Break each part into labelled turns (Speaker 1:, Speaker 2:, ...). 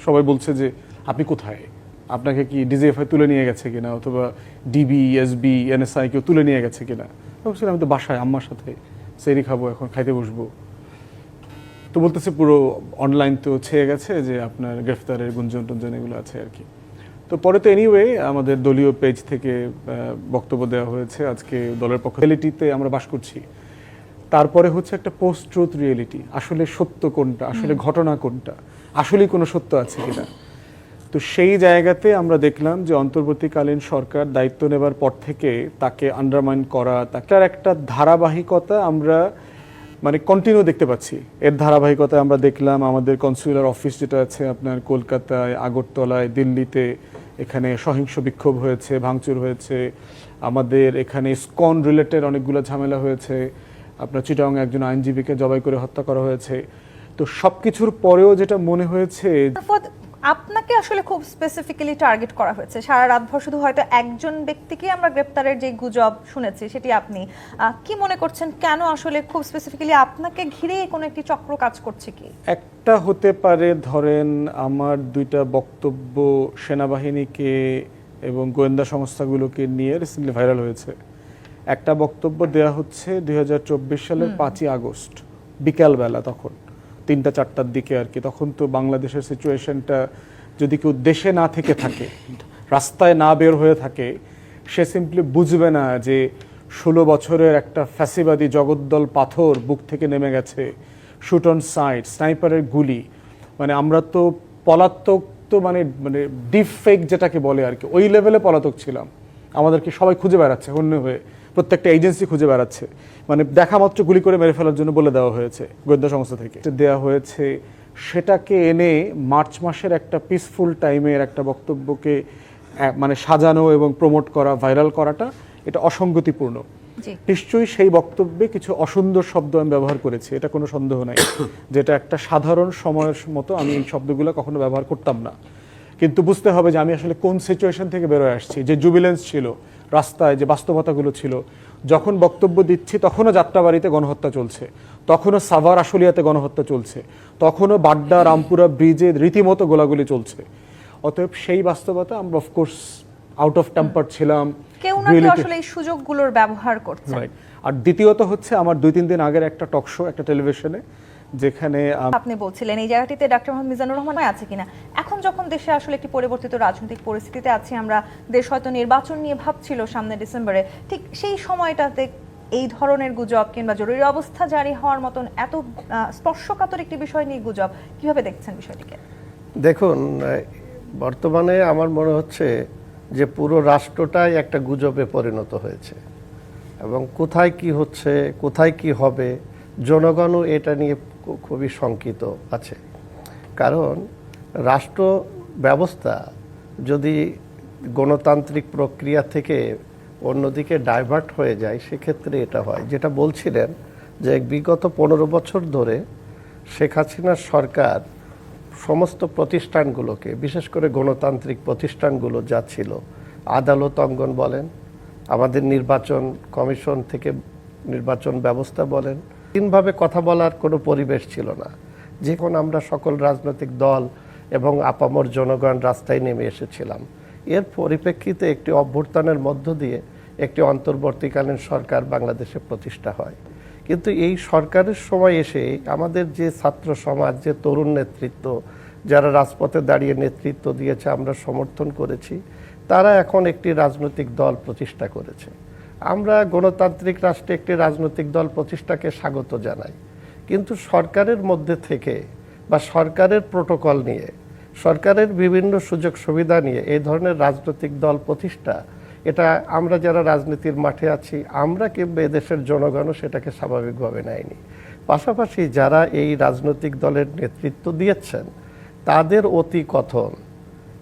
Speaker 1: সবাই বলছে যে আপনি কোথায়, আপনাকে কি ডিজিএফআই তুলে নিয়ে গেছে কিনা, অথবা ডিবি, এসবি, এনএসআই কেউ তুলে নিয়ে গেছে কিনা। ভাবছিলাম আমি তো বাসায় আম্মার সাথে সেরি খাবো, এখন খাইতে বসবো। তো বলতেছে পুরো অনলাইন তো ছেয়ে গেছে, যে আপনার গ্রেফতারের গুঞ্জন টুঞ্জন এগুলো আছে আর কি। তো পরে তো এনিওয়ে আমাদের দলীয় পেজ থেকে বক্তব্য দেওয়া হয়েছে, আজকে দলের পক্ষ রিয়েলিটিতে আমরা বাস করছি। তারপরে হচ্ছে একটা পোস্ট ট্রুথ রিয়েলিটি, আসলে সত্য কোনটা, আসলে ঘটনা কোনটা, আসলেই কোনো সত্য আছে কিনা। তো সেই জায়গাতে আমরা দেখলাম যে অন্তর্বর্তীকালীন সরকার দায়িত্ব নেবার পর থেকে তাকে আন্ডারমাইন করা, তার একটা ধারাবাহিকতা আমরা মানে কন্টিনিউ দেখতে পাচ্ছি। এর ধারাবাহিকতায় আমরা দেখলাম আমাদের কনসুলার অফিস যেটা আছে আপনার কলকাতায়, আগরতলায়, দিল্লিতে, এখানে সহিংস বিক্ষোভ হয়েছে, ভাঙচুর হয়েছে। আমাদের এখানে স্কন রিলেটেড অনেকগুলো ঝামেলা হয়েছে, আপনার চিটাং একজন আইনজীবীকে জবাই করে হত্যা করা হয়েছে। তো সবকিছুর পরেও যেটা মনে হয়েছে,
Speaker 2: আপনাকে আসলে খুব স্পেসিফিক্যালি টার্গেট করা হয়েছে। সারা রাতভর শুধু হয়তো একজন ব্যক্তিকে আমরা গ্রেপ্তারের যে গুজব শুনেছি সেটি আপনি কি মনে করছেন, কেন আসলে খুব স্পেসিফিক্যালি আপনাকে ঘিরে কোনো একটি চক্র কাজ করছে কি?
Speaker 1: একটা হতে পারে, ধরেন আমার দুইটা বক্তব্য সেনাবাহিনীকে এবং গোয়েন্দা সংস্থাগুলোকে নিয়ে রিসেন্টলি ভাইরাল হয়েছে। একটা বক্তব্য দেয়া হচ্ছে 2024 সালের 5ই আগস্ট বিকালবেলা, তখন 3টা-4টার দিকে আর কি। তখন তো বাংলাদেশের সিচুয়েশনটা, যদি কেউ দেশে না থেকে থাকে, রাস্তায় না বের হয়ে থাকে, সে সিম্পলি বুঝবে না যে 16 বছরের একটা ফ্যাসিবাদী জগদ্দল পাথর বুক থেকে নেমে গেছে, শুট অন সাইট, স্নাইপারের গুলি। মানে আমরা তো পলাতক, তো মানে মানে ডিপ ফেক যেটাকে বলে আর কি, ওই লেভেলে পলাতক ছিলাম। আমাদেরকে সবাই খুঁজে বেড়াচ্ছে হন্য হয়ে, প্রত্যেকটা এজেন্সি খুঁজে বেড়াচ্ছে, মানে দেখা মাত্র গুলি করে মেরে ফেলার জন্য বলে দেওয়া হয়েছে গোয়েন্দা সংস্থা থেকে দেওয়া হয়েছে। সেটাকে এনে মার্চ মাসের একটা পিসফুল টাইমের একটা বক্তব্যকে মানে সাজানো এবং প্রমোট করা, ভাইরাল করাটা, এটা অসঙ্গতিপূর্ণ। নিশ্চয়ই সেই বক্তব্যে কিছু অসুন্দর শব্দ আমি ব্যবহার করেছি, এটা কোনো সন্দেহ নাই, যেটা একটা সাধারণ সময়ের মতো আমি এই শব্দগুলো কখনো ব্যবহার করতাম না। কিন্তু বুঝতে হবে যে আমি আসলে কোন সিচুয়েশন থেকে বেরোয় আসছি। যে জুবিলেন্স ছিল রাস্তায়, যে বাস্তবতাগুলো ছিল, যখন বক্তব্য দিচ্ছি তখনও যাত্রাবাড়িতে গণহত্যা চলছে, তখনও সাভার আশুলিয়াতে গণহত্যা চলছে, তখনও বাড্ডা রামপুরা ব্রিজে রীতিমতো গোলাগুলি চলছে। অতএব সেই বাস্তবতা আমরা অফকোর্স আউট অফ টেম্পার ছিলাম,
Speaker 2: কেউ না কেউ আসলে এই সুযোগগুলোর ব্যবহার করছে।
Speaker 1: আর দ্বিতীয়ত হচ্ছে আমার 2-3 দিন আগের একটা টক শো, একটা টেলিভিশনে, যেখানে
Speaker 2: আপনি বলছিলেন এই জায়গাটিতে ডক্টর মোহাম্মদ মিজানুর রহমান আছে কিনা। এখন যখন দেশে আসলে একটি পরিবর্তিত রাজনৈতিক পরিস্থিতিতে আছি আমরা, দেশ হয়তো নির্বাচন নিয়ে ভাবছিল সামনে ডিসেম্বরে, ঠিক সেই সময়টাতে এই ধরনের গুজব কিংবা জরুরি অবস্থা জারি হওয়ার মতন এত স্পর্শকাতর একটি বিষয় নিয়ে গুজব, কিভাবে দেখছেন বিষয়টিকে?
Speaker 3: দেখুন, বর্তমানে আমার মনে হচ্ছে যে পুরো রাষ্ট্রটাই একটা গুজবে পরিণত হয়েছে, এবং কোথায় কি হচ্ছে, কোথায় কি হবে, জনগণও এটা নিয়ে খুবই শঙ্কিত আছে। কারণ রাষ্ট্র ব্যবস্থা যদি গণতান্ত্রিক প্রক্রিয়া থেকে অন্যদিকে ডাইভার্ট হয়ে যায়, সেক্ষেত্রে এটা হয়। যেটা বলছিলেন যে বিগত 15 বছর ধরে শেখ হাসিনার সরকার সমস্ত প্রতিষ্ঠানগুলোকে, বিশেষ করে গণতান্ত্রিক প্রতিষ্ঠানগুলো যা ছিল, আদালত অঙ্গন বলেন, আমাদের নির্বাচন কমিশন থেকে নির্বাচন ব্যবস্থা বলেন, তিনভাবে কথা বলার কোনো পরিবেশ ছিল না। যখন আমরা সকল রাজনৈতিক দল এবং আপামর জনগণ রাস্তায় নেমে এসেছিলাম, এর পরিপ্রেক্ষিতে একটি অভ্যুত্থানের মধ্য দিয়ে একটি অন্তর্বর্তীকালীন সরকার বাংলাদেশে প্রতিষ্ঠা হয়। কিন্তু এই সরকারের সময় এসে আমাদের যে ছাত্র সমাজ, যে তরুণ নেতৃত্ব, যারা রাজপথে দাঁড়িয়ে নেতৃত্ব দিয়েছে, আমরা সমর্থন করেছি, তারা এখন একটি রাজনৈতিক দল প্রতিষ্ঠা করেছে। আমরা গণতান্ত্রিক রাষ্ট্রে একটি রাজনৈতিক দল প্রতিষ্ঠাকে স্বাগত জানাই, কিন্তু সরকারের মধ্যে থেকে বা সরকারের প্রোটোকল নিয়ে, সরকারের বিভিন্ন সুযোগ সুবিধা নিয়ে এই ধরনের রাজনৈতিক দল প্রতিষ্ঠা, এটা আমরা যারা রাজনীতির মাঠে আছি, আমরা কিংবা এদেশের জনগণও সেটাকে স্বাভাবিকভাবে নেয়নি। পাশাপাশি যারা এই রাজনৈতিক দলের নেতৃত্ব দিয়েছেন, তাদের অতি কথন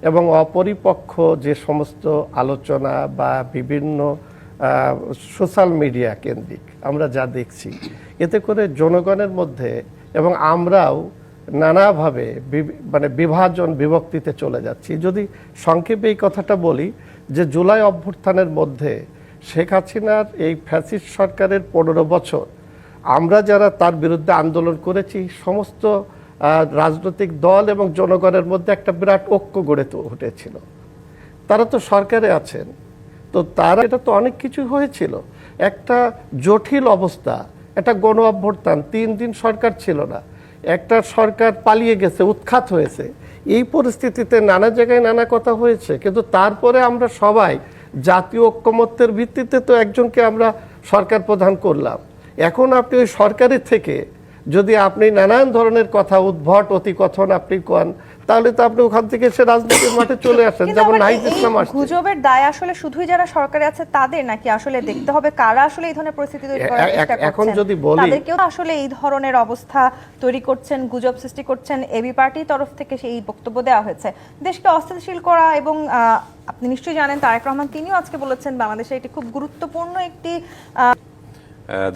Speaker 3: এবং অপরিপক্ষ যে সমস্ত আলোচনা বা বিভিন্ন সোশ্যাল মিডিয়া কেন্দ্রিক আমরা যা দেখছি, এতে করে জনগণের মধ্যে এবং আমরাও নানাভাবে মানে বিভাজন, বিভক্তিতে চলে যাচ্ছি। যদি সংক্ষেপে এই কথাটা বলি, যে জুলাই অভ্যুত্থানের মধ্যে শেখ হাসিনার এই ফ্যাসিস্ট সরকারের 15 বছর আমরা যারা তার বিরুদ্ধে আন্দোলন করেছি, সমস্ত রাজনৈতিক দল এবং জনগণের মধ্যে একটা বিরাট ঐক্য গড়ে উঠেছিল। তারা তো সরকারে আছেন, তো তারা এটা তো অনেক কিছু হয়েছিল। একটা জটিল অবস্থা, একটা গণ অভ্যুত্থান, 3 দিন সরকার ছিল না, একটা সরকার পালিয়ে গেছে, উৎখাত হয়েছে। এই পরিস্থিতিতে নানা জায়গায় নানা কথা হয়েছে, কিন্তু তারপরে আমরা সবাই জাতীয় ঐক্যমত্যের ভিত্তিতে তো একজনকে আমরা সরকার প্রধান করলাম। এখন আপনি ওই সরকারের থেকে যদি আপনি নানান ধরনের কথা উদ্ভট অতিকথন আপনি কন, তাহলে তো আপনি ওখান থেকে এসে রাজনীতির মাঠে চলে আসেন,
Speaker 2: কিন্তু
Speaker 3: যেমন
Speaker 2: আবার
Speaker 3: নাহিদ
Speaker 2: এই
Speaker 3: ইসলাম আসছে।
Speaker 2: গুজবের দায় আসলে শুধুই যারা সরকারে আছে তাদের, নাকি আসলে দেখতে হবে কারা আসলে এই ধরনের পরিস্থিতি তৈরি করার চেষ্টা করছেন?
Speaker 3: এখন যদি বলি,
Speaker 2: তাদেরকেও আসলে এই ধরনের অবস্থা তৈরি করছেন, গুজব সৃষ্টি করছেন, এবি পার্টির তরফ থেকে সেই বক্তব্য দেওয়া হয়েছে দেশকে অস্থিতিশীল করা। এবং আপনি নিশ্চয়ই জানেন তারেক রহমান তিনিও আজকে বলেছেন বাংলাদেশে এটি খুব গুরুত্বপূর্ণ একটি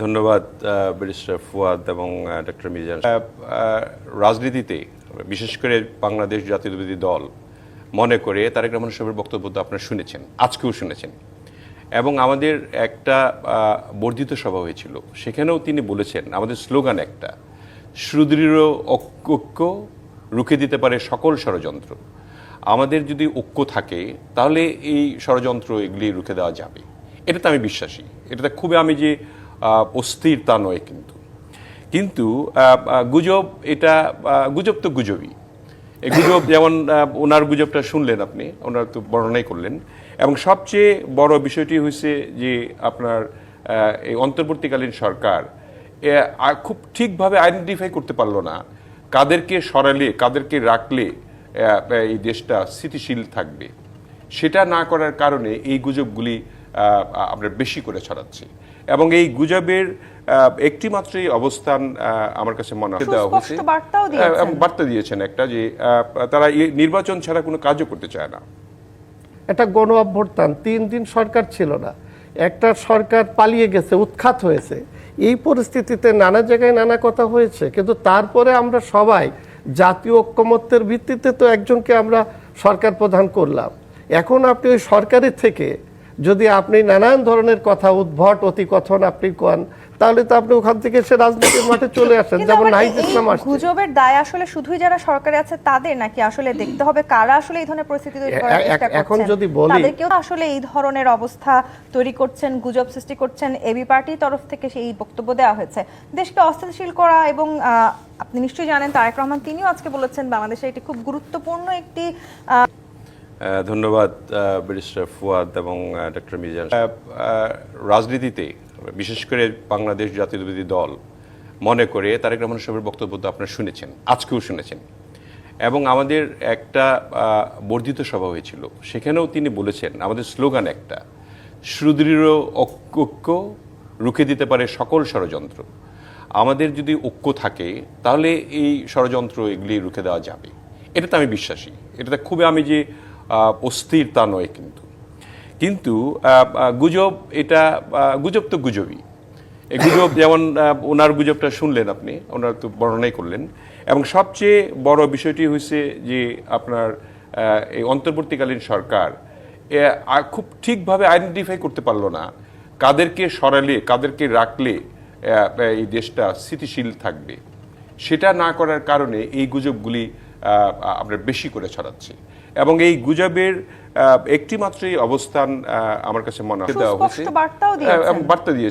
Speaker 4: ধন্যবাদ ব্যারিস্টার ফুয়াদ এবং ডক্টর মিজান। রাজনীতিতে বিশেষ করে বাংলাদেশ জাতীয়তাবাদী দল মনে করে তারেক রহমান সাহেবের বক্তব্য তো আপনারা শুনেছেন, আজকেও শুনেছেন, এবং আমাদের একটা বর্ধিত সভা হয়েছিল, সেখানেও তিনি বলেছেন আমাদের স্লোগান একটা, সুদৃঢ় ঐক্য রুখে দিতে পারে সকল ষড়যন্ত্র। আমাদের যদি ঐক্য থাকে তাহলে এই ষড়যন্ত্র এগুলি রুখে দেওয়া যাবে, এটাতে আমি বিশ্বাসী। এটাতে খুবই আমি যে অস্থির তা নয়, কিন্তু গুজব, এটা গুজব তো গুজবই। এই গুজব যেমন ওনার গুজবটা শুনলেন আপনি, ওনার তো বর্ণনাই করলেন, এবং সবচেয়ে বড় বিষয়টি হয়েছে যে আপনার এই অন্তর্বর্তীকালীন সরকার খুব ঠিকভাবে আইডেন্টিফাই করতে পারলো না কাদেরকে সরালে কাদেরকে রাখলে এই দেশটা স্থিতিশীল থাকবে। সেটা না করার কারণে এই গুজবগুলি আমরা বেশি করে ছড়াচ্ছি, এবং এই গুজবের একটি মাত্রই অবস্থান আমার কাছে মনে হয় দেওয়া হয়েছে, বার্তা দিয়েছেন একটা, যে তারা নির্বাচন ছাড়া কোনো কাজও করতে চায় না।
Speaker 3: একটা গণ অভ্যুত্থান, 3 দিন সরকার ছিল না, একটা সরকার পালিয়ে গেছে, উৎখাত হয়েছে। এই পরিস্থিতিতে নানা জায়গায় নানা কথা হয়েছে, কিন্তু তারপরে আমরা সবাই জাতীয় ঐক্যমত্যের ভিত্তিতে তো একজনকে আমরা সরকার প্রধান করলাম। এখন আপনি ওই সরকারের থেকে যদি আপনি নানান ধরনের কথা উদ্ভট অতিকথন আপনি কন, তাহলে তো আপনি ওখান থেকে এসে রাজনীতির মাঠে চলে আসেন, যেমন নাহিদ ইসলাম আসছে।
Speaker 2: গুজবের দায় আসলে শুধুই যারা সরকারে আছে তাদের, নাকি আসলে দেখতে হবে কারা আসলে এই ধরনের পরিস্থিতি তৈরি করার চেষ্টা করছেন?
Speaker 3: এখন যদি বলি,
Speaker 2: তাদেরকেও আসলে এই ধরনের অবস্থা তৈরি করছেন, গুজব সৃষ্টি করছেন, এবি পার্টির তরফ থেকে সেই বক্তব্য দেওয়া হয়েছে দেশকে অস্থিতিশীল করা। এবং আপনি নিশ্চয়ই জানেন তারেক রহমান তিনিও আজকে বলেছেন বাংলাদেশে এটি খুব গুরুত্বপূর্ণ একটি
Speaker 4: ধন্যবাদ ব্যারিস্টার ফুয়াদ এবং ডক্টর মিজান। রাজনীতিতে বিশেষ করে বাংলাদেশ জাতীয়তাবাদী দল মনে করে তারেক রহমান সাহেবের বক্তব্য তো আপনারা শুনেছেন, আজকেও শুনেছেন, এবং আমাদের একটা বর্ধিত সভা হয়েছিল, সেখানেও তিনি বলেছেন আমাদের স্লোগান একটা, সুদৃঢ় ঐক্য রুখে দিতে পারে সকল ষড়যন্ত্র। আমাদের যদি ঐক্য থাকে তাহলে এই ষড়যন্ত্র এগুলি রুখে দেওয়া যাবে, এটাতে আমি বিশ্বাসী। এটাতে খুবই আমি যে অস্থির তা নয়, কিন্তু গুজব, এটা গুজব তো গুজবই। এই গুজব যেমন ওনার গুজবটা শুনলেন আপনি, ওনার তো বর্ণনাই করলেন, এবং সবচেয়ে বড় বিষয়টি হয়েছে যে আপনার এই অন্তর্বর্তীকালীন সরকার খুব ঠিকভাবে আইডেন্টিফাই করতে পারলো না কাদেরকে সরালে কাদেরকে রাখলে এই দেশটা স্থিতিশীল থাকবে। সেটা না করার কারণে এই গুজবগুলি আমরা বেশি করে ছড়াচ্ছি, এবং এই গুজবের একটি মাত্রই অবস্থান আমার কাছে মনে হয় দেওয়া হয়েছে, বার্তা দিয়েছেন।